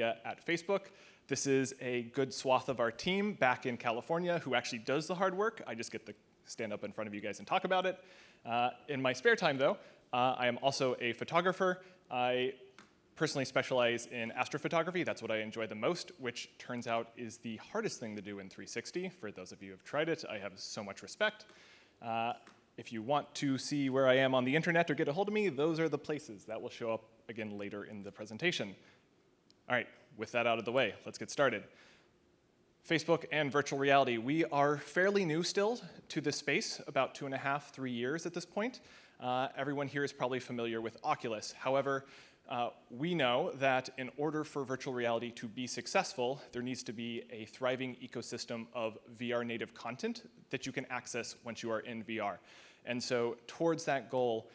at Facebook. This is a good swath of our team back in California who actually does the hard work. I just get to stand up in front of you guys and talk about it. In my spare time, though, I am also a photographer. I personally specialize in astrophotography. That's what I enjoy the most, which turns out is the hardest thing to do in 360. For those of you who have tried it, I have so much respect. If you want to see where I am on the internet or get a hold of me, those are the places. That will show up again later in the presentation. All right, with that out of the way, let's get started. Facebook and virtual reality. We are fairly new still to this space, about 2.5, 3 years at this point. Everyone here is probably familiar with Oculus. However, we know that in order for virtual reality to be successful, there needs to be a thriving ecosystem of VR native content that you can access once you are in VR. And so towards that goal,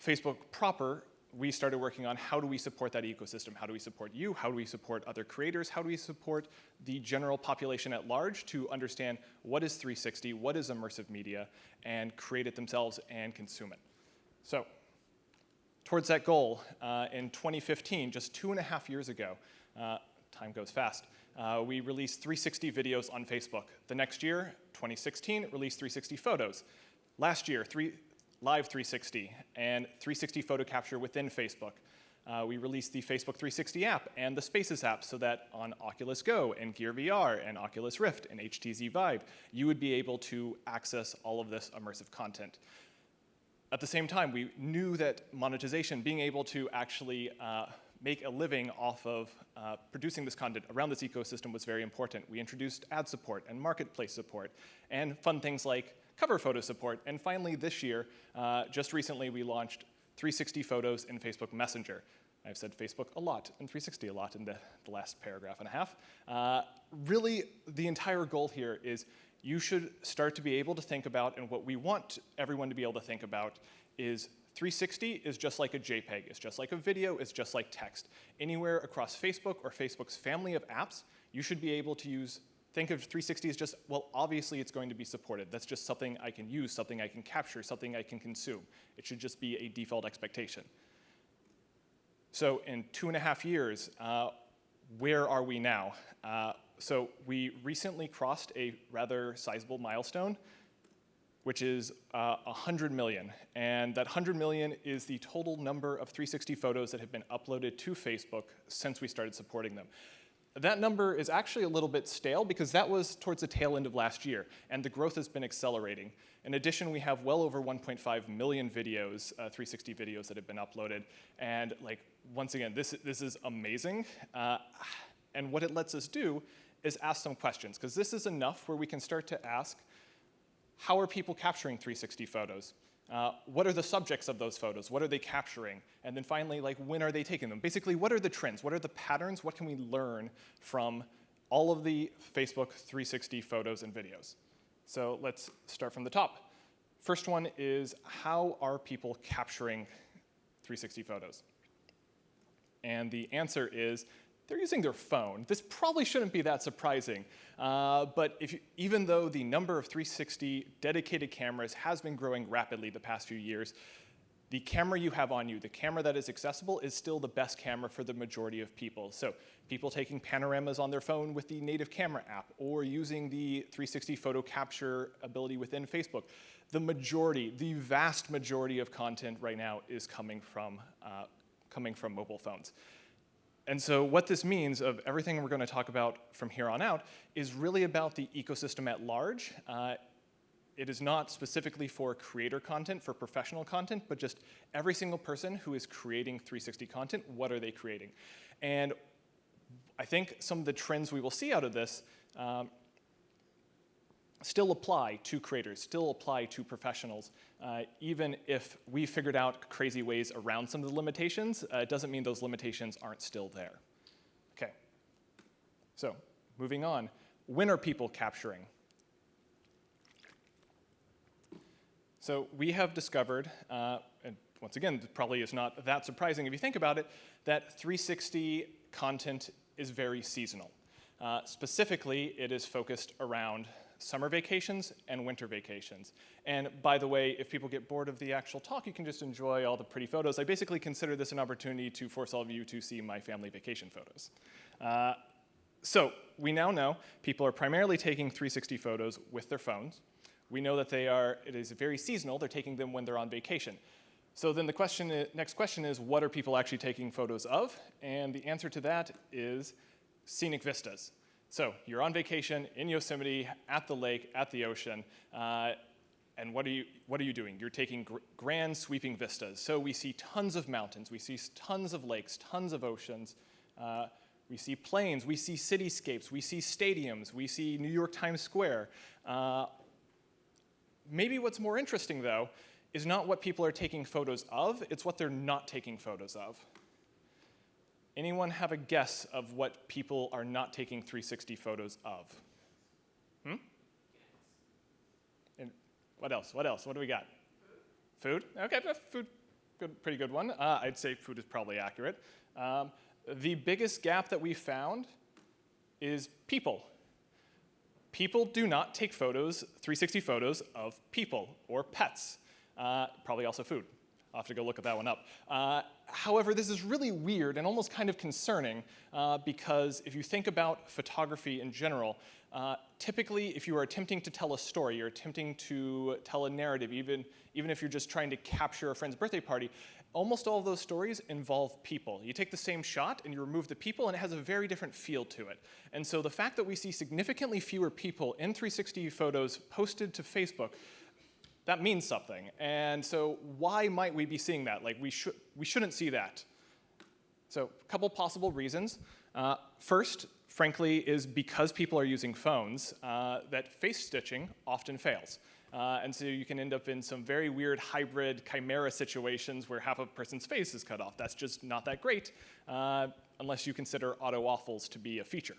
Facebook proper, we started working on how do we support that ecosystem? How do we support you? How do we support other creators? How do we support the general population at large to understand what is 360, what is immersive media, and create it themselves and consume it? So towards that goal, in 2015, just 2.5 years ago, time goes fast, we released 360 videos on Facebook. The next year, 2016, released 360 photos. Last year, Live 360 and 360 photo capture within Facebook. We released the Facebook 360 app and the Spaces app so that on Oculus Go and Gear VR and Oculus Rift and HTC Vive, you would be able to access all of this immersive content. At the same time, we knew that monetization, being able to actually make a living off of producing this content around this ecosystem was very important. We introduced ad support and marketplace support and fun things like cover photo support. And finally, this year, just recently, we launched 360 photos in Facebook Messenger. I've said Facebook a lot and 360 a lot in the last paragraph and a half. Really, the entire goal here is you should start to be able to think about, and what we want everyone to be able to think about is 360 is just like a JPEG, it's just like a video, it's just like text. Anywhere across Facebook or Facebook's family of apps, you should be able to think of 360 as just, well, obviously it's going to be supported. That's just something I can use, something I can capture, something I can consume. It should just be a default expectation. So in 2.5 years, where are we now? So we recently crossed a rather sizable milestone, which is 100 million. And that 100 million is the total number of 360 photos that have been uploaded to Facebook since we started supporting them. That number is actually a little bit stale because that was towards the tail end of last year, and the growth has been accelerating. In addition, we have well over 1.5 million videos, 360 videos that have been uploaded. And once again, this is amazing. And what it lets us do is ask some questions, because this is enough where we can start to ask, how are people capturing 360 photos? What are the subjects of those photos? What are they capturing? And then finally, when are they taking them? Basically, what are the trends? What are the patterns? What can we learn from all of the Facebook 360 photos and videos? So let's start from the top. First one is, how are people capturing 360 photos? And the answer is, they're using their phone. This probably shouldn't be that surprising, but even though the number of 360 dedicated cameras has been growing rapidly the past few years, the camera you have on you, the camera that is accessible, is still the best camera for the majority of people. So people taking panoramas on their phone with the native camera app, or using the 360 photo capture ability within Facebook. The vast majority of content right now is coming from mobile phones. And so what this means of everything we're going to talk about from here on out is really about the ecosystem at large. It is not specifically for creator content, for professional content, but just every single person who is creating 360 content, what are they creating? And I think some of the trends we will see out of this still apply to creators, still apply to professionals. Even if we figured out crazy ways around some of the limitations, it doesn't mean those limitations aren't still there. Okay, so moving on. When are people capturing? So we have discovered, and once again, it probably is not that surprising if you think about it, that 360 content is very seasonal. Specifically, it is focused around summer vacations and winter vacations. And by the way, if people get bored of the actual talk, you can just enjoy all the pretty photos. I basically consider this an opportunity to force all of you to see my family vacation photos. So we now know people are primarily taking 360 photos with their phones. We know that it is very seasonal. They're taking them when they're on vacation. So then the next question is, what are people actually taking photos of? And the answer to that is scenic vistas. So you're on vacation in Yosemite, at the lake, at the ocean, and what are you doing? You're taking grand sweeping vistas. So we see tons of mountains, we see tons of lakes, tons of oceans, we see plains, we see cityscapes, we see stadiums, we see New York Times Square. Maybe what's more interesting, though, is not what people are taking photos of, it's what they're not taking photos of. Anyone have a guess of what people are not taking 360 photos of? And what else? What do we got? Food? Okay, food, pretty good one. I'd say food is probably accurate. The biggest gap that we found is people. People do not take 360 photos of people or pets. Probably also food. I'll have to go look that one up. However, this is really weird and almost kind of concerning because if you think about photography in general, typically if you are attempting to tell a story, you're attempting to tell a narrative, even if you're just trying to capture a friend's birthday party, almost all of those stories involve people. You take the same shot and you remove the people and it has a very different feel to it. And so the fact that we see significantly fewer people in 360 photos posted to Facebook, that means something. And so why might we be seeing that? Like we shouldn't see that. So a couple possible reasons. First, frankly, is because people are using phones, that face stitching often fails. And so you can end up in some very weird hybrid chimera situations where half a person's face is cut off. That's just not that great, unless you consider auto-waffles to be a feature.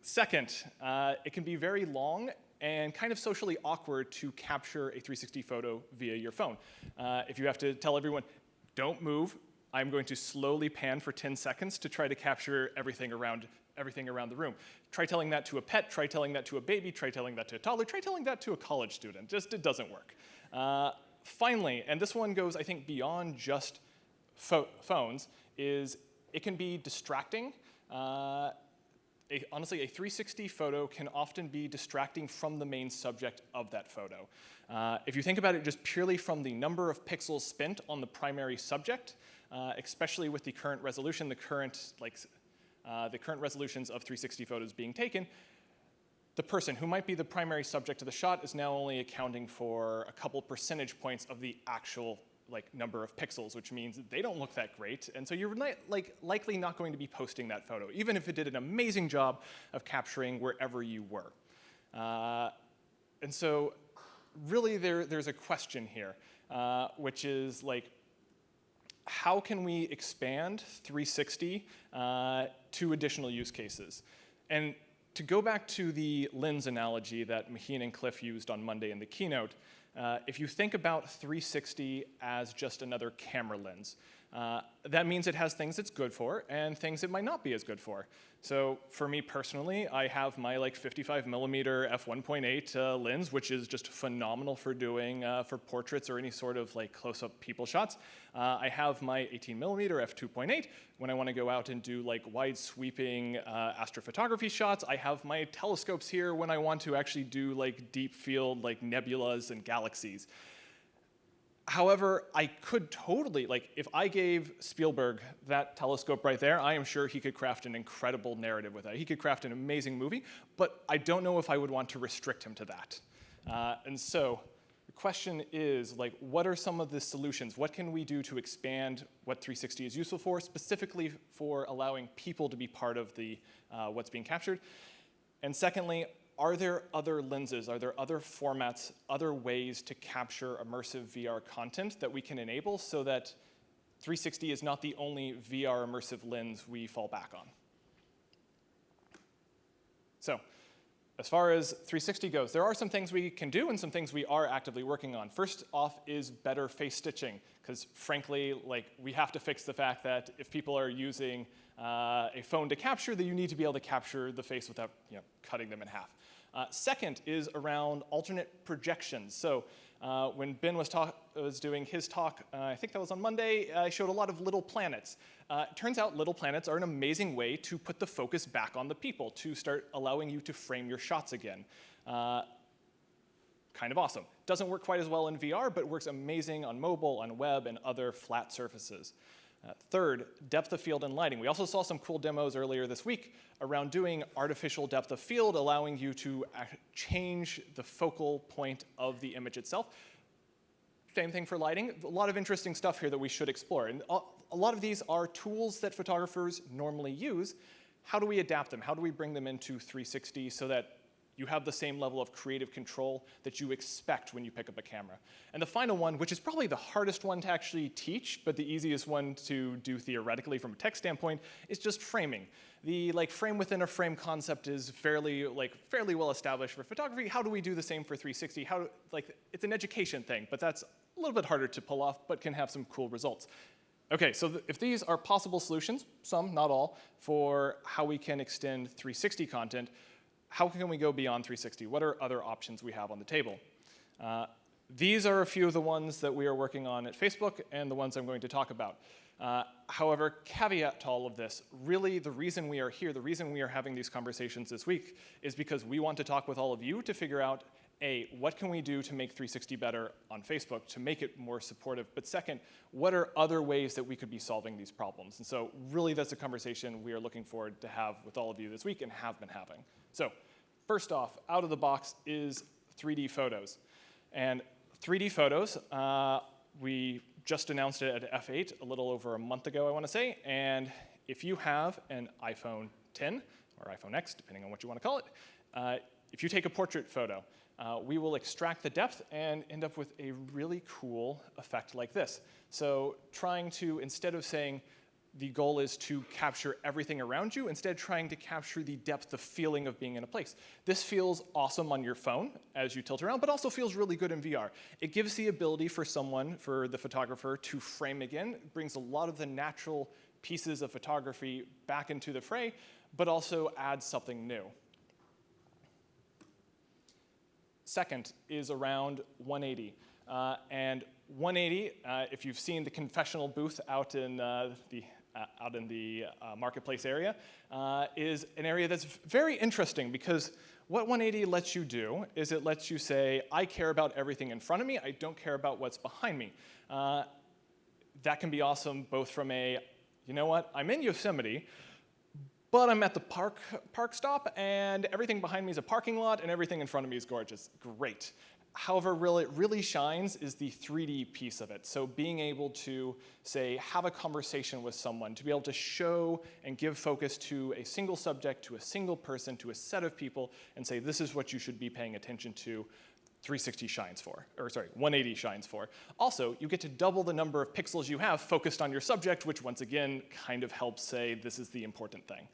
Second, it can be very long and kind of socially awkward to capture a 360 photo via your phone. If you have to tell everyone, don't move, I'm going to slowly pan for 10 seconds to try to capture everything around the room. Try telling that to a pet, try telling that to a baby, try telling that to a toddler, try telling that to a college student. It doesn't work. Finally, and this one goes, I think, beyond just phones, is it can be distracting. Honestly, a 360 photo can often be distracting from the main subject of that photo. If you think about it just purely from the number of pixels spent on the primary subject, especially with the current resolution, the current resolutions of 360 photos being taken, the person who might be the primary subject of the shot is now only accounting for a couple percentage points of the actual number of pixels, which means they don't look that great, and so you're likely not going to be posting that photo, even if it did an amazing job of capturing wherever you were. And so really there's a question here, which is how can we expand 360 to additional use cases? And to go back to the lens analogy that Maheen and Cliff used on Monday in the keynote, if you think about 360 as just another camera lens, that means it has things it's good for and things it might not be as good for. So for me personally, I have my 55mm f1.8 lens, which is just phenomenal for doing for portraits or any sort of close-up people shots. I have my 18mm f2.8 when I want to go out and do wide sweeping astrophotography shots. I have my telescopes here when I want to actually do deep field nebulas and galaxies. However, I could totally, if I gave Spielberg that telescope right there, I am sure he could craft an incredible narrative with that. He could craft an amazing movie, but I don't know if I would want to restrict him to that. And so the question is, what are some of the solutions? What can we do to expand what 360 is useful for, specifically for allowing people to be part of the what's being captured? And secondly, are there other lenses, are there other formats, other ways to capture immersive VR content that we can enable so that 360 is not the only VR immersive lens we fall back on? So, as far as 360 goes, there are some things we can do and some things we are actively working on. First off is better face stitching, because frankly, we have to fix the fact that if people are using a phone to capture, then you need to be able to capture the face without cutting them in half. Second is around alternate projections. So when Ben was doing his talk, I think that was on Monday, I showed a lot of little planets. Turns out little planets are an amazing way to put the focus back on the people, to start allowing you to frame your shots again. Kind of awesome. Doesn't work quite as well in VR, but works amazing on mobile, on web, and other flat surfaces. Third, depth of field and lighting. We also saw some cool demos earlier this week around doing artificial depth of field, allowing you to change the focal point of the image itself. Same thing for lighting. A lot of interesting stuff here that we should explore. And a lot of these are tools that photographers normally use. How do we adapt them? How do we bring them into 360 so that you have the same level of creative control that you expect when you pick up a camera? And the final one, which is probably the hardest one to actually teach, but the easiest one to do theoretically from a tech standpoint, is just framing. The frame within a frame concept is fairly well established for photography. How do we do the same for 360? It's an education thing, but that's a little bit harder to pull off, but can have some cool results. Okay, so if these are possible solutions, some, not all, for how we can extend 360 content, how can we go beyond 360? What are other options we have on the table? These are a few of the ones that we are working on at Facebook and the ones I'm going to talk about. However, caveat to all of this, really the reason we are here, the reason we are having these conversations this week is because we want to talk with all of you to figure out, A, what can we do to make 360 better on Facebook, to make it more supportive? But second, what are other ways that we could be solving these problems? And so really that's a conversation we are looking forward to have with all of you this week and have been having. So first off, out of the box is 3D photos. And 3D photos, we just announced it at F8 a little over a month ago, I want to say. And if you have an iPhone 10 or iPhone X, depending on what you want to call it, if you take a portrait photo, we will extract the depth and end up with a really cool effect like this. So trying to, instead of saying the goal is to capture everything around you, instead trying to capture the depth, the feeling of being in a place. This feels awesome on your phone as you tilt around, but also feels really good in VR. It gives the ability for someone, for the photographer, to frame again. It brings a lot of the natural pieces of photography back into the fray, but also adds something new. Second is around 180. And 180, if you've seen the confessional booth out in the marketplace area, is an area that's very interesting because what 180 lets you do is it lets you say, I care about everything in front of me, I don't care about what's behind me. That can be awesome both from a, you know what, I'm in Yosemite, but I'm at the park stop, and everything behind me is a parking lot, and everything in front of me is gorgeous. Great. However, it really shines is the 3D piece of it. So being able to, say, have a conversation with someone, to be able to show and give focus to a single subject, to a single person, to a set of people, and say, this is what you should be paying attention to, 360 shines for, or sorry, 180 shines for. Also, you get to double the number of pixels you have focused on your subject, which once again kind of helps say this is the important thing.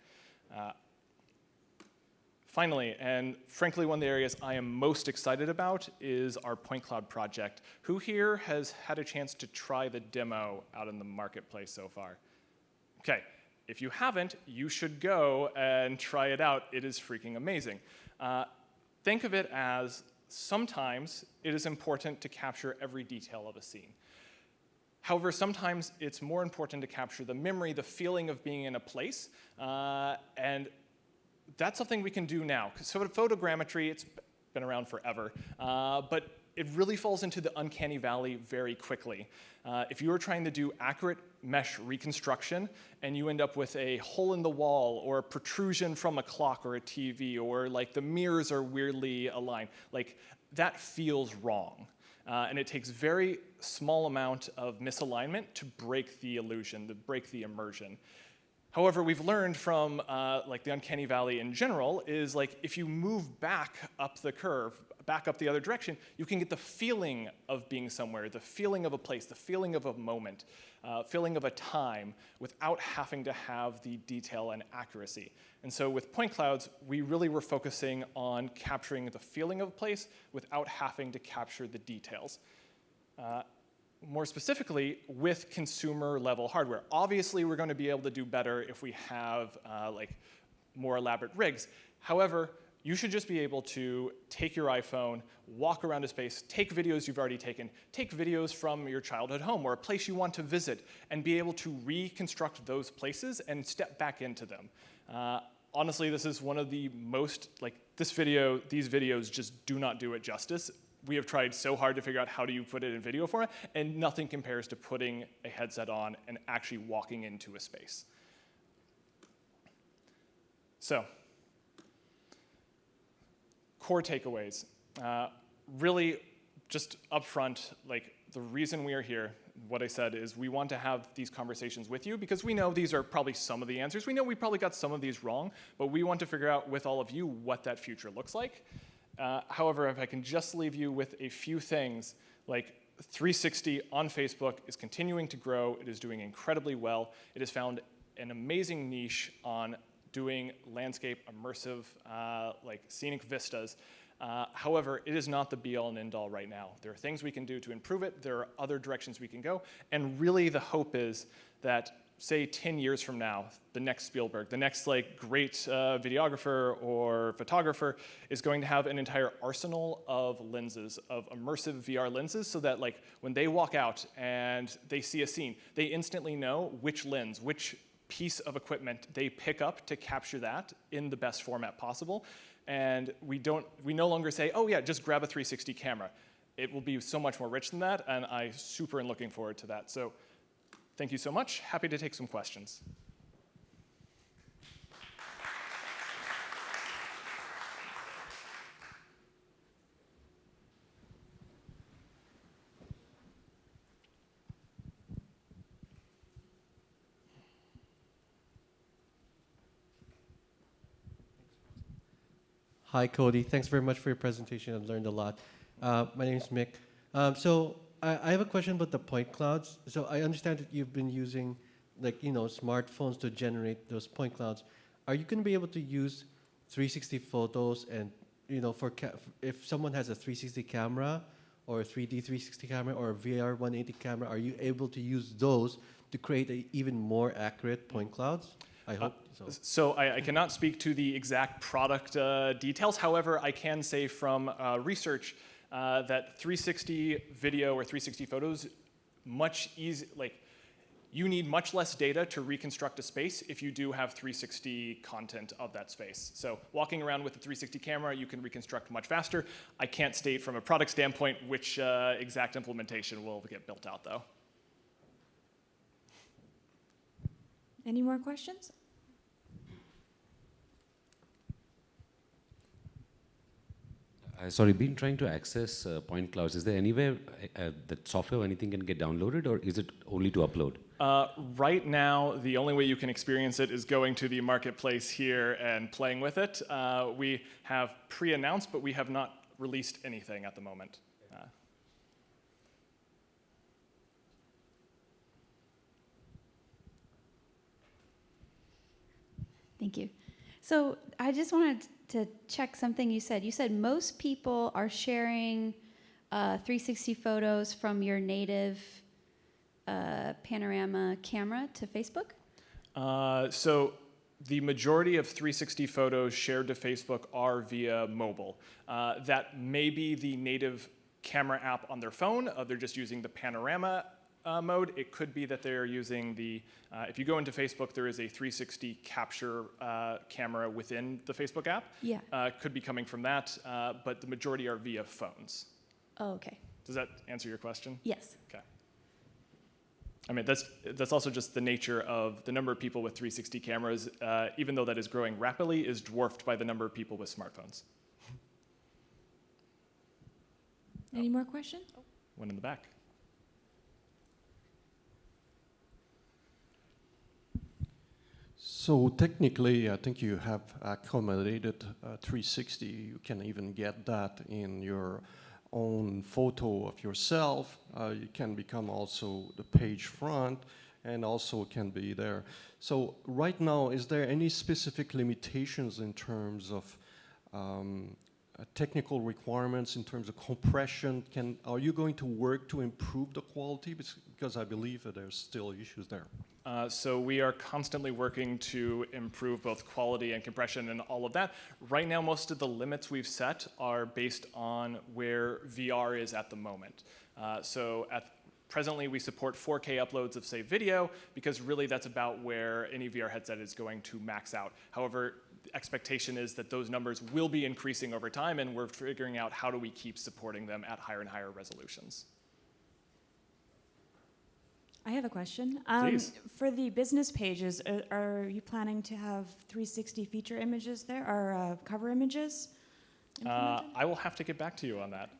Finally, and frankly one of the areas I am most excited about is our point cloud project. Who here has had a chance to try the demo out in the marketplace so far? Okay, if you haven't, you should go and try it out. It is freaking amazing. Think of it as sometimes it is important to capture every detail of a scene. However, sometimes it's more important to capture the memory, the feeling of being in a place, and that's something we can do now. So photogrammetry, it's been around forever, but it really falls into the uncanny valley very quickly. If you are trying to do accurate mesh reconstruction and you end up with a hole in the wall or a protrusion from a clock or a TV or like the mirrors are weirdly aligned, like that feels wrong. And it takes very small amount of misalignment to break the illusion, to break the immersion. However, we've learned from like the uncanny valley in general is like if you move back up the curve, back up the other direction, you can get the feeling of being somewhere, the feeling of a place, the feeling of a moment, feeling of a time without having to have the detail and accuracy. And so with point clouds, we really were focusing on capturing the feeling of a place without having to capture the details. More specifically, with consumer-level hardware. Obviously, we're going to be able to do better if we have like more elaborate rigs. However, you should just be able to take your iPhone, walk around a space, take videos you've already taken, take videos from your childhood home or a place you want to visit, and be able to reconstruct those places and step back into them. Honestly, this is one of the most, these videos just do not do it justice. We have tried so hard to figure out how do you put it in video format, and nothing compares to putting a headset on and actually walking into a space. So, core takeaways. Really, just upfront, the reason we are here, what I said is we want to have these conversations with you because we know these are probably some of the answers. We know we probably got some of these wrong, but we want to figure out with all of you what that future looks like. However, if I can just leave you with a few things, 360 on Facebook is continuing to grow. It is doing incredibly well. It has found an amazing niche on doing landscape, immersive, scenic vistas. However, it is not the be-all and end-all right now. There are things we can do to improve it. There are other directions we can go. And really the hope is that, say 10 years from now, the next Spielberg, the next great videographer or photographer is going to have an entire arsenal of lenses, of immersive VR lenses, so that when they walk out and they see a scene, they instantly know which lens, which piece of equipment they pick up to capture that in the best format possible. And we no longer say, oh yeah, just grab a 360 camera. It will be so much more rich than that, and I super am looking forward to that. So thank you so much. Happy to take some questions. Hi, Cody. Thanks very much for your presentation. I've learned a lot. My name is Mick. So I have a question about the point clouds. So I understand that you've been using smartphones to generate those point clouds. Are you going to be able to use 360 photos and, if someone has a 360 camera or a 3D 360 camera or a VR 180 camera, are you able to use those to create even more accurate point clouds? I hope so. So I cannot speak to the exact product details. However, I can say from research that 360 video or 360 photos, you need much less data to reconstruct a space if you do have 360 content of that space. So walking around with a 360 camera, you can reconstruct much faster. I can't state from a product standpoint which exact implementation will get built out, though. Any more questions? Sorry, been trying to access point clouds. Is there anywhere that software or anything can get downloaded, or is it only to upload? Right now, the only way you can experience it is going to the marketplace here and playing with it. We have pre-announced, but we have not released anything at the moment. Thank you. So I just wanted to check something you said. You said most people are sharing 360 photos from your native panorama camera to Facebook? So the majority of 360 photos shared to Facebook are via mobile. That may be the native camera app on their phone. They're just using the panorama mode. It could be that they're using the, if you go into Facebook, there is a 360 capture camera within the Facebook app. Yeah. Could be coming from that, but the majority are via phones. Oh, okay. Does that answer your question? Yes. Okay. I mean, that's also just the nature of the number of people with 360 cameras, even though that is growing rapidly, is dwarfed by the number of people with smartphones. Any more questions? One in the back. So technically, I think you have accommodated 360. You can even get that in your own photo of yourself. You can become also the page front and also can be there. So right now, is there any specific limitations in terms of technical requirements in terms of compression? Are you going to work to improve the quality? Because I believe that there's still issues there. So we are constantly working to improve both quality and compression and all of that. Right now, most of the limits we've set are based on where VR is at the moment. Presently, we support 4K uploads of, say, video, because really that's about where any VR headset is going to max out. However, the expectation is that those numbers will be increasing over time, and we're figuring out how do we keep supporting them at higher and higher resolutions. I have a question. Please. For the business pages, are you planning to have 360 feature images there, or cover images? I will have to get back to you on that.